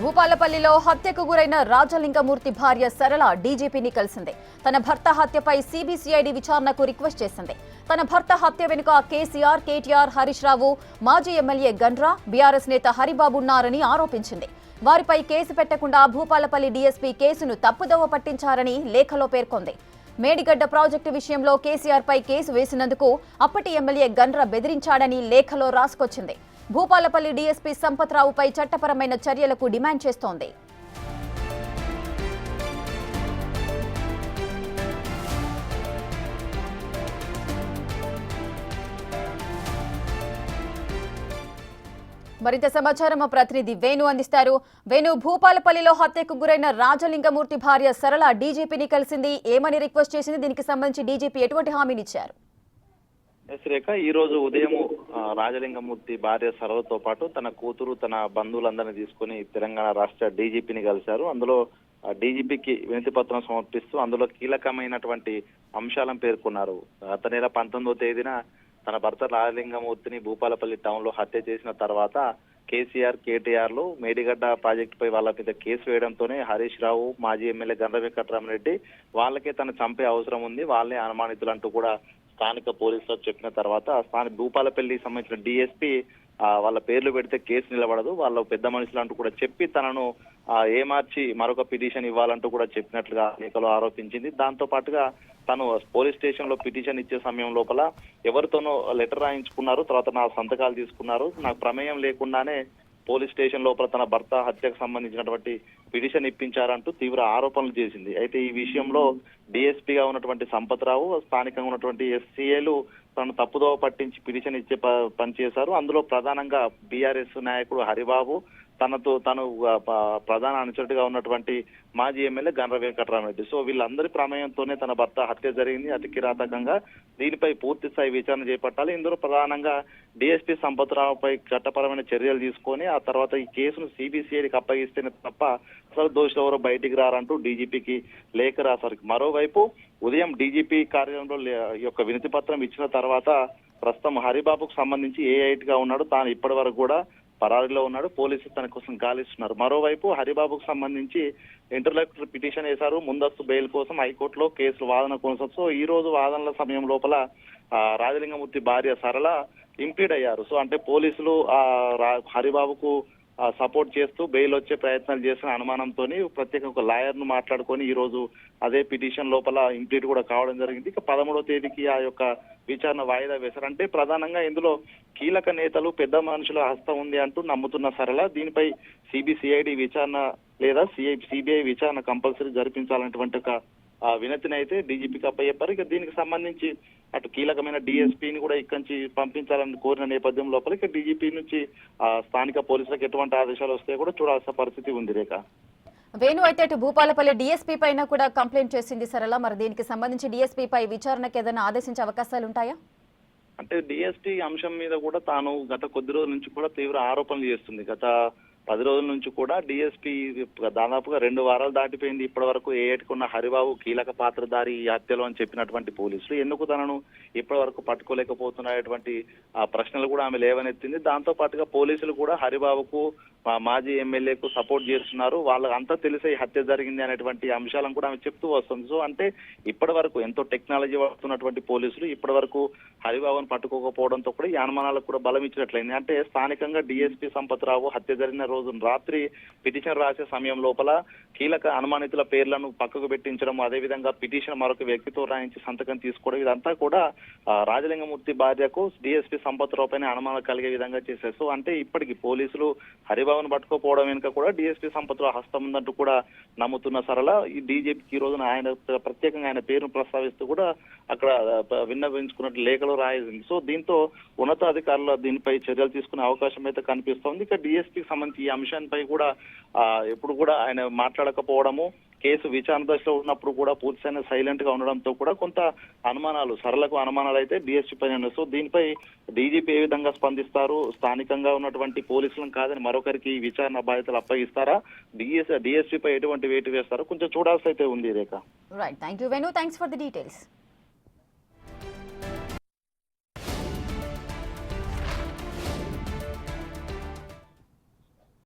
భూపాలపల్లిలో హత్యకు గురైన రాజలింగమూర్తి భార్య సరళ డీజీపీని కలిసింది. తన భర్త హత్యపై సిబిసిఐడి విచారణకు రిక్వెస్ట్ చేసింది. తన భర్త హత్య వెనుక కేసీఆర్, కేటీఆర్, హరీష్ రావు, మాజీ ఎమ్మెల్యే గండ్రా, బీఆర్ఎస్ నేత హరిబాబు ఉన్నారని ఆరోపించింది. వారిపై కేసు పెట్టకుండా భూపాలపల్లి డీఎస్పీ కేసును తప్పుదోవ పట్టించారని లేఖలో పేర్కొంది. మేడిగడ్డ ప్రాజెక్టు విషయంలో కేసీఆర్ పై కేసు వేసినందుకు అప్పటి ఎమ్మెల్యే గండ్రా బెదిరించాడని లేఖలో రాసుకొచ్చింది. భూపాలపల్లి డీఎస్పీ సంపత్ రావుపై చట్టపరమైన చర్యలకు డిమాండ్ చేస్తోంది. మరింత సమాచారం మా ప్రతినిధి వేణు అందిస్తారు. వేణు, భూపాలపల్లిలో హత్యకు గురైన రాజలింగమూర్తి భార్య సరళ డీజీపీని కలిసింది. ఏమని రిక్వెస్ట్ చేసింది? దీనికి సంబంధించి డీజీపీ ఎటువంటి హామీనిచ్చారు? రేఖ ఈ రోజు ఉదయం రాజలింగమూర్తి భార్య సరళతో పాటు తన కూతురు, తన బంధువులందరినీ తీసుకుని తెలంగాణ రాష్ట్ర డీజీపీని కలిశారు. అందులో డీజీపీకి వినతి పత్రం సమర్పిస్తూ అందులో కీలకమైనటువంటి అంశాలను పేర్కొన్నారు. గత నెల 19వ తేదీన తన భర్త రాజలింగమూర్తిని భూపాలపల్లి టౌన్ లో హత్య చేసిన తర్వాత కేసీఆర్, కేటీఆర్ లు మేడిగడ్డ ప్రాజెక్టుపై వాళ్ళ మీద కేసు వేయడంతోనే హరీష్ రావు, మాజీ ఎమ్మెల్యే గండ్ర వెంకట్రామరెడ్డి వాళ్ళకే తను చంపే అవసరం ఉంది, వాళ్ళే అనుమానితులంటూ కూడా స్థానిక పోలీసులకు చెప్పిన తర్వాత భూపాలపల్లికి సంబంధించిన డీఎస్పీ వాళ్ళ పేర్లు పెడితే కేసు నిలబడదు, వాళ్ళ పెద్ద మనుషులు అంటూ కూడా చెప్పి తనను ఏమార్చి మరొక పిటిషన్ ఇవ్వాలంటూ కూడా చెప్పినట్లుగా లేఖలో ఆరోపించింది. దాంతో పాటుగా తను పోలీస్ స్టేషన్ లో పిటిషన్ ఇచ్చే సమయం లోపల ఎవరితోనో లెటర్ రాయించుకున్నారు, తర్వాత నా సంతకాలు తీసుకున్నారు, నాకు ప్రమేయం లేకుండానే పోలీస్ స్టేషన్ లోపల తన భర్త హత్యకు సంబంధించినటువంటి పిటిషన్ ఇప్పించారంటూ తీవ్ర ఆరోపణలు చేసింది. అయితే ఈ విషయంలో డీఎస్పీగా ఉన్నటువంటి సంపత్ రావు, స్థానికంగా ఉన్నటువంటి ఎస్సీఏలు తను తప్పుదోవ పట్టించి పిటిషన్ ఇచ్చే పనిచేశారు. అందులో ప్రధానంగా బీఆర్ఎస్ నాయకుడు హరిబాబు, తను ప్రధాన అనుచరుడిగా ఉన్నటువంటి మాజీ ఎమ్మెల్యే గండ్ర వెంకట్రామరెడ్డి. సో వీళ్ళందరి ప్రమేయంతోనే తన భర్త హత్య జరిగింది అతి కిరాతకంగా. దీనిపై పూర్తి స్థాయి విచారణ చేపట్టాలి. ఇందులో ప్రధానంగా డీఎస్పీ సంపత్ రావుపై చట్టపరమైన చర్యలు తీసుకొని ఆ తర్వాత ఈ కేసును సిబిసిఐడికి అప్పగిస్తేనే తప్ప అసలు దోషులు ఎవరో బయటికి రారంటూ డీజీపీకి లేఖ రాశారు. మరోవైపు ఉదయం డీజీపీ కార్యాలయంలో యొక్క వినతి పత్రం ఇచ్చిన తర్వాత ప్రస్తుతం హరిబాబుకు సంబంధించి ఏ8 గా ఉన్నాడు, తాను ఇప్పటి వరకు కూడా పరారీలో ఉన్నాడు, పోలీసులు తన కోసం గాలిస్తున్నారు. మరోవైపు హరిబాబుకు సంబంధించి ఇంటర్లోక్యుటర్ పిటిషన్ వేశారు, ముందస్తు బెయిల్ కోసం హైకోర్టులో కేసులు వాదన కొనసాగుతుంది. సో ఈ రోజు వాదనల సమయం లోపల రాజలింగమూర్తి భార్య సరళ ఇంప్లీడ్ అయ్యారు. సో అంటే పోలీసులు హరిబాబుకు సపోర్ట్ చేస్తూ బెయిల్ వచ్చే ప్రయత్నాలు చేసిన అనుమానంతో ప్రత్యేక ఒక లాయర్ ను మాట్లాడుకొని ఈ రోజు అదే పిటిషన్ లోపల ఇంప్లీట్ కూడా కావడం జరిగింది. ఇక 13వ తేదీకి ఆ యొక్క విచారణ వాయిదా వేశారు. అంటే ప్రధానంగా ఇందులో కీలక నేతలు, పెద్ద మనుషుల హస్తం ఉంది అంటూ నమ్ముతున్న సరళ దీనిపై సిబిసిఐడి విచారణ లేదా సిబిఐ విచారణ కంపల్సరీ జరిపించాలన్నటువంటి ఒక వినతిని అయితే డీజీపీకి అప్పచెప్పారు. ఇక దీనికి సంబంధించి అటు కీలకమైన డీఎస్పీని కూడా ఇక్కడి నుంచి పంపించాలని కోరిన నేపథ్యం లోపల ఇక డీజీపీ నుంచి స్థానిక పోలీసులకు ఎటువంటి ఆదేశాలు వస్తే కూడా చూడాల్సిన పరిస్థితి ఉంది. రేఖ వేణు, అయితే అటు భూపాలపల్లి డీఎస్పీ పైన కూడా కంప్లైంట్ చేసింది సరళ. మరి దీనికి సంబంధించి డీఎస్పీ పై విచారణకు ఏదైనా ఆదేశించే అవకాశాలు ఉంటాయా? అంటే డీఎస్పీ అంశం మీద కూడా తాను గత కొద్ది రోజుల నుంచి కూడా తీవ్ర ఆరోపణలు చేస్తుంది. గత 10 రోజుల నుంచి కూడా డీఎస్పీ దాదాపుగా 2 వారాలు దాటిపోయింది. ఇప్పటి వరకు ఏటుకున్న హరిబాబు కీలక పాత్రధారి ఈ హత్యలో అని చెప్పినటువంటి పోలీసులు ఎందుకు తనను ఇప్పటి వరకు పట్టుకోలేకపోతున్నటువంటి ప్రశ్నలు కూడా ఆమె లేవనెత్తింది. దాంతో పాటుగా పోలీసులు కూడా హరిబాబుకు, మాజీ ఎమ్మెల్యేకు సపోర్ట్ చేస్తున్నారు, వాళ్ళకి అంతా తెలిసే ఈ హత్య జరిగింది అనేటువంటి అంశాలను కూడా ఆమె చెప్తూ వస్తుంది. సో అంటే ఇప్పటి వరకు ఎంతో టెక్నాలజీ వాడుతున్నటువంటి పోలీసులు ఇప్పటి వరకు హరిబాబును పట్టుకోకపోవడంతో కూడా ఈ అనుమానాలకు కూడా బలం ఇచ్చినట్లయింది. అంటే స్థానికంగా డీఎస్పీ సంపత్ రావు హత్య జరిగిన రోజు రాత్రి పిటిషన్ రాసే సమయం లోపల కీలక అనుమానితుల పేర్లను పక్కకు పెట్టించడం, అదేవిధంగా పిటిషన్ మరొక వ్యక్తితో రాయించి సంతకం తీసుకోవడం, ఇదంతా కూడా రాజలింగమూర్తి భార్యకు డీఎస్పీ సంపత్ రావు పైన అనుమానం కలిగే విధంగా చేశారు. సో అంటే ఇప్పటికి పోలీసులు హరిబాబును పట్టుకోపోవడం వెనుక కూడా డీఎస్పీ సంపత్ రావు హస్తం ఉందంటూ కూడా నమ్ముతున్న సరళ ఈ డీజీపీకి ఈ రోజున ఆయన ప్రత్యేకంగా ఆయన పేరును ప్రస్తావిస్తూ కూడా అక్కడ విన్నవించుకున్నట్టు లేఖలో రాయింది. సో దీంతో ఉన్నతాధికారులు దీనిపై చర్యలు తీసుకునే అవకాశం అయితే కనిపిస్తోంది. ఇక డీఎస్పీకి సంబంధించి ఈ అంశాలపై కూడా ఎప్పుడు కూడా ఆయన మాట్లాడకపోవడము, కేసు విచారణ దశలో ఉన్నప్పుడు కూడా పూర్తిగా సైలెంట్ గా ఉండడంతో కూడా కొంత అనుమానాలు, సరళకు అనుమానాలు అయితే డీఎస్పీ పైన ఉన్నాయి. సో దీనిపై డీజీపీ ఏ విధంగా స్పందిస్తారు, స్థానికంగా ఉన్నటువంటి పోలీసులను కాదని మరొకరికి విచారణ బాధ్యతలు అప్పగిస్తారా, డీఎస్పీ పై ఎటువంటి వేటు వేస్తారో కొంచెం చూడాల్సి అయితే ఉంది. Rekha right, thank you Venu, thanks for the details.